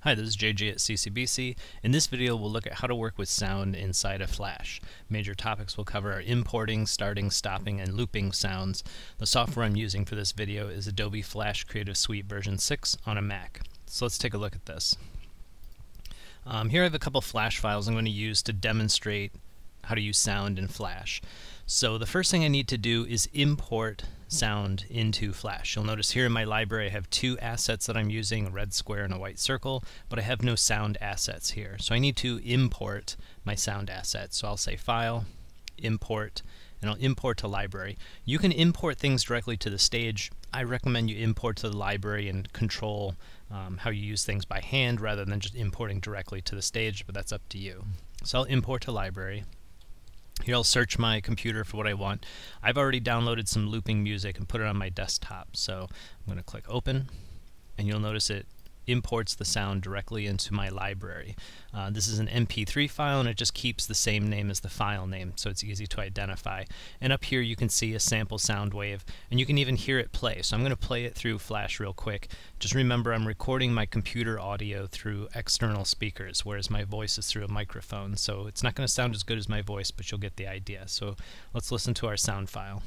Hi, this is JJ at CCBC. In this video, we'll look at how to work with sound inside of Flash. Major topics we'll cover are importing, starting, stopping, and looping sounds. The software I'm using for this video is Adobe Flash Creative Suite version 6 on a Mac. So let's take a look at this. Here I have a couple Flash files I'm going to use to demonstrate how to use sound in Flash. So the first thing I need to do is import sound into Flash. You'll notice here in my library I have two assets that I'm using, a red square and a white circle, but I have no sound assets here. So I need to import my sound assets. So I'll say File, Import, and I'll import to library. You can import things directly to the stage. I recommend you import to the library and control how you use things by hand rather than just importing directly to the stage, but that's up to you. So I'll import to library. Here I'll search my computer for what I want. I've already downloaded some looping music and put it on my desktop. So I'm going to click Open, and you'll notice it imports the sound directly into my library. This is an MP3 file, and it just keeps the same name as the file name, so it's easy to identify. And up here you can see a sample sound wave, and you can even hear it play. So I'm going to play it through Flash real quick. Just remember I'm recording my computer audio through external speakers, whereas my voice is through a microphone. So it's not going to sound as good as my voice, but you'll get the idea. So let's listen to our sound file.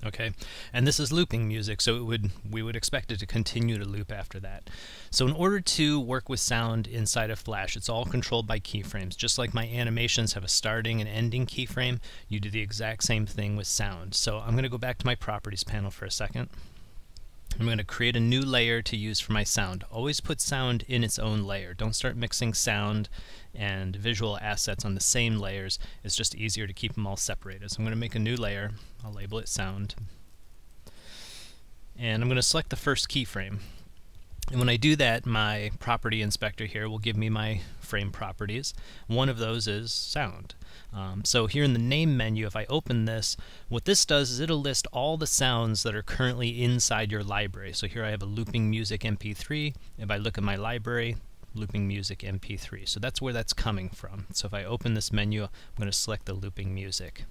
Okay, and this is looping music, so we would expect it to continue to loop after that. So in order to work with sound inside of Flash, it's all controlled by keyframes. Just like my animations have a starting and ending keyframe, you do the exact same thing with sound. So I'm going to go back to my properties panel for a second. I'm going to create a new layer to use for my sound. Always put sound in its own layer. Don't start mixing sound and visual assets on the same layers. It's just easier to keep them all separated. So I'm going to make a new layer. I'll label it sound. And I'm going to select the first keyframe. And when I do that, my property inspector here will give me my frame properties. One of those is sound. So here in the name menu, if I open this, what this does is it'll list all the sounds that are currently inside your library. So here I have a looping music MP3. If I look at my library, looping music MP3. So that's where that's coming from. So if I open this menu, I'm going to select the looping music.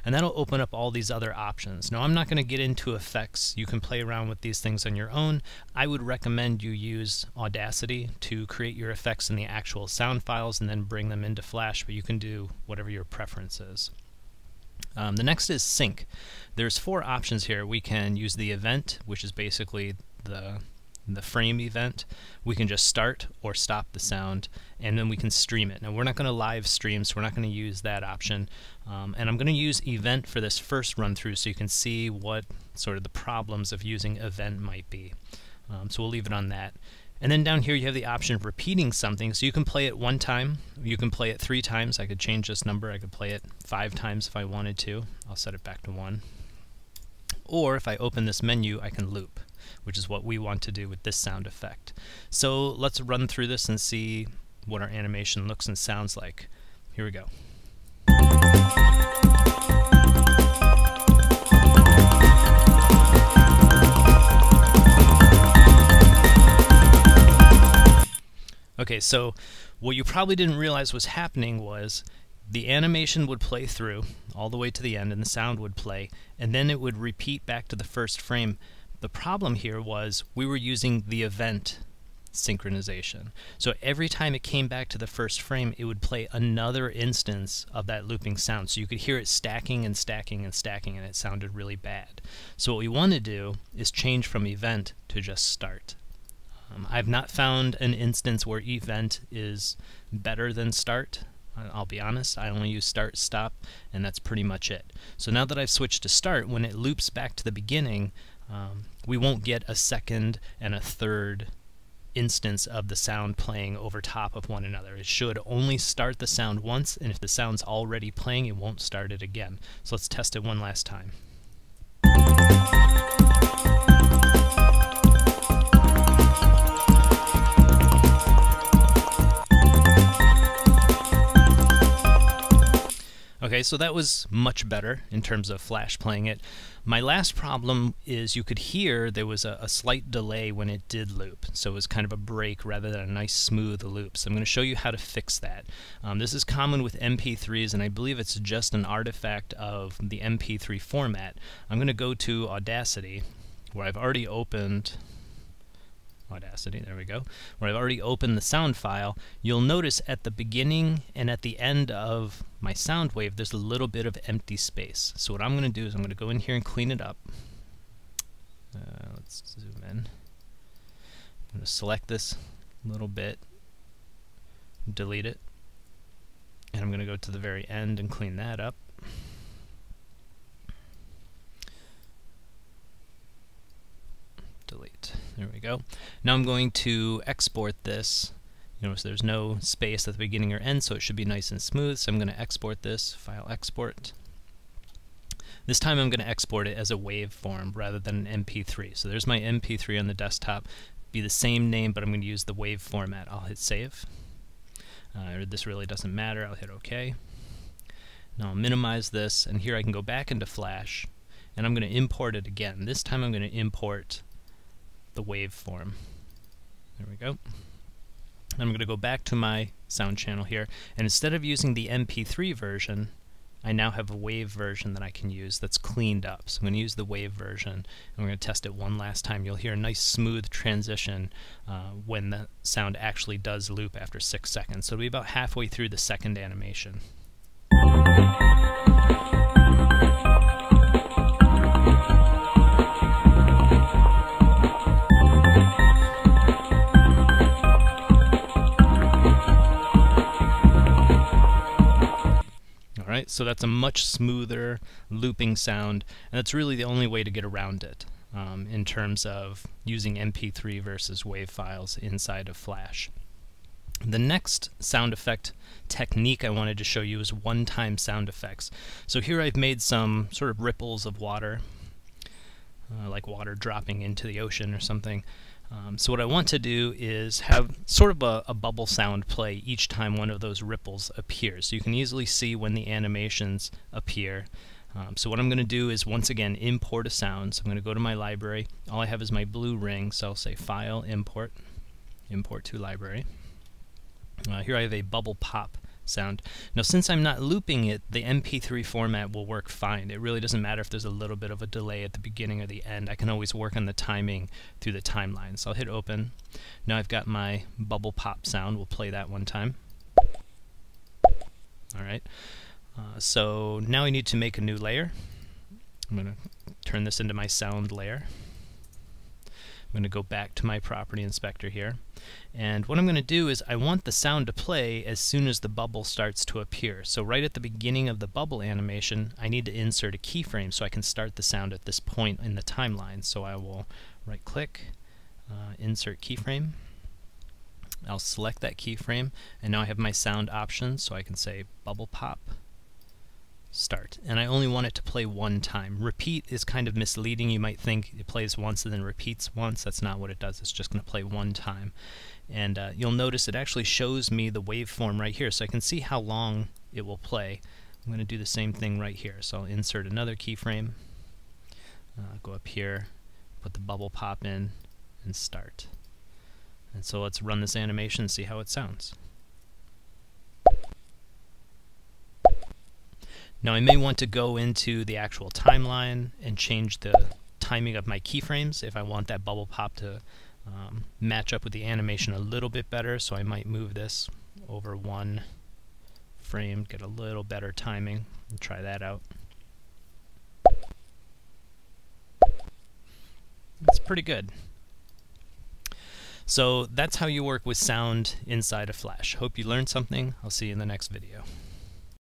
And that'll open up all these other options. Now I'm not going to get into effects. You can play around with these things on your own. I would recommend you use Audacity to create your effects in the actual sound files and then bring them into Flash, but you can do whatever your preference is. The next is sync. There's four options here. We can use the event, which is basically the frame event. We can just start or stop the sound, and then we can stream it. Now we're not going to live stream, so we're not going to use that option. And I'm going to use event for this first run through so you can see what sort of the problems of using event might be. So we'll leave it on that. And then down here you have the option of repeating something, so you can play it one time, you can play it 3 times. I could change this number, I could play it 5 times if I wanted to. I'll set it back to 1. Or if I open this menu, I can loop, which is what we want to do with this sound effect. So let's run through this and see what our animation looks and sounds like. Here we go. Okay, so what you probably didn't realize was happening was the animation would play through all the way to the end and the sound would play, and then it would repeat back to the first frame. The problem here was we were using the event synchronization. So every time it came back to the first frame, it would play another instance of that looping sound. So you could hear it stacking and stacking and stacking, and it sounded really bad. So what we want to do is change from event to just start. I've not found an instance where event is better than start. I'll be honest, I only use start, stop, and that's pretty much it. So now that I've switched to start, when it loops back to the beginning, we won't get a second and a third instance of the sound playing over top of one another. It should only start the sound once, and if the sound's already playing, it won't start it again. So let's test it one last time. Okay, so that was much better in terms of Flash playing it. My last problem is you could hear there was a slight delay when it did loop, so it was kind of a break rather than a nice smooth loop. So I'm going to show you how to fix that. This is common with MP3s, and I believe it's just an artifact of the MP3 format. I'm going to go to Audacity, where I've already opened Audacity, there we go, where I've already opened the sound file. You'll notice at the beginning and at the end of my sound wave there's a little bit of empty space. So what I'm going to do is I'm going to go in here and clean it up. Let's zoom in. I'm going to select this little bit, delete it, and I'm going to go to the very end and clean that up. Delete. There we go. Now I'm going to export this. Notice there's no space at the beginning or end, so it should be nice and smooth. So I'm going to export this, File Export. This time I'm going to export it as a waveform rather than an MP3. So there's my MP3 on the desktop. Be the same name, but I'm going to use the wave format. I'll hit Save. This really doesn't matter. I'll hit OK. Now I'll minimize this, and here I can go back into Flash, and I'm going to import it again. This time I'm going to import the waveform. There we go. I'm going to go back to my sound channel here, and instead of using the MP3 version, I now have a wave version that I can use that's cleaned up. So I'm going to use the wave version, and we're going to test it one last time. You'll hear a nice smooth transition when the sound actually does loop after 6 seconds. So it'll be about halfway through the second animation. So that's a much smoother looping sound, and that's really the only way to get around it in terms of using MP3 versus WAV files inside of Flash. The next sound effect technique I wanted to show you is one-time sound effects. So here I've made some sort of ripples of water, like water dropping into the ocean or something. So what I want to do is have sort of a bubble sound play each time one of those ripples appears. So you can easily see when the animations appear. So what I'm going to do is once again import a sound. So I'm going to go to my library. All I have is my blue ring, so I'll say File, Import, Import to Library. Here I have a bubble pop sound. Now since I'm not looping it, the MP3 format will work fine. It really doesn't matter if there's a little bit of a delay at the beginning or the end. I can always work on the timing through the timeline. So I'll hit open. Now I've got my bubble pop sound. We'll play that one time. Alright. So now I need to make a new layer. I'm going to turn this into my sound layer. I'm going to go back to my property inspector here, and what I'm going to do is I want the sound to play as soon as the bubble starts to appear. So right at the beginning of the bubble animation I need to insert a keyframe so I can start the sound at this point in the timeline. So I will right click, insert keyframe. I'll select that keyframe, and now I have my sound options, so I can say bubble pop, start, and I only want it to play one time. Repeat is kind of misleading. You might think it plays once and then repeats once. That's not what it does. It's just going to play one time, and you'll notice it actually shows me the waveform right here, so I can see how long it will play. I'm going to do the same thing right here, so I'll insert another keyframe, go up here, put the bubble pop in, and start. And so let's run this animation and see how it sounds. Now I may want to go into the actual timeline and change the timing of my keyframes if I want that bubble pop to match up with the animation a little bit better, so I might move this over one frame, get a little better timing, and try that out. That's pretty good. So that's how you work with sound inside of Flash. Hope you learned something. I'll see you in the next video.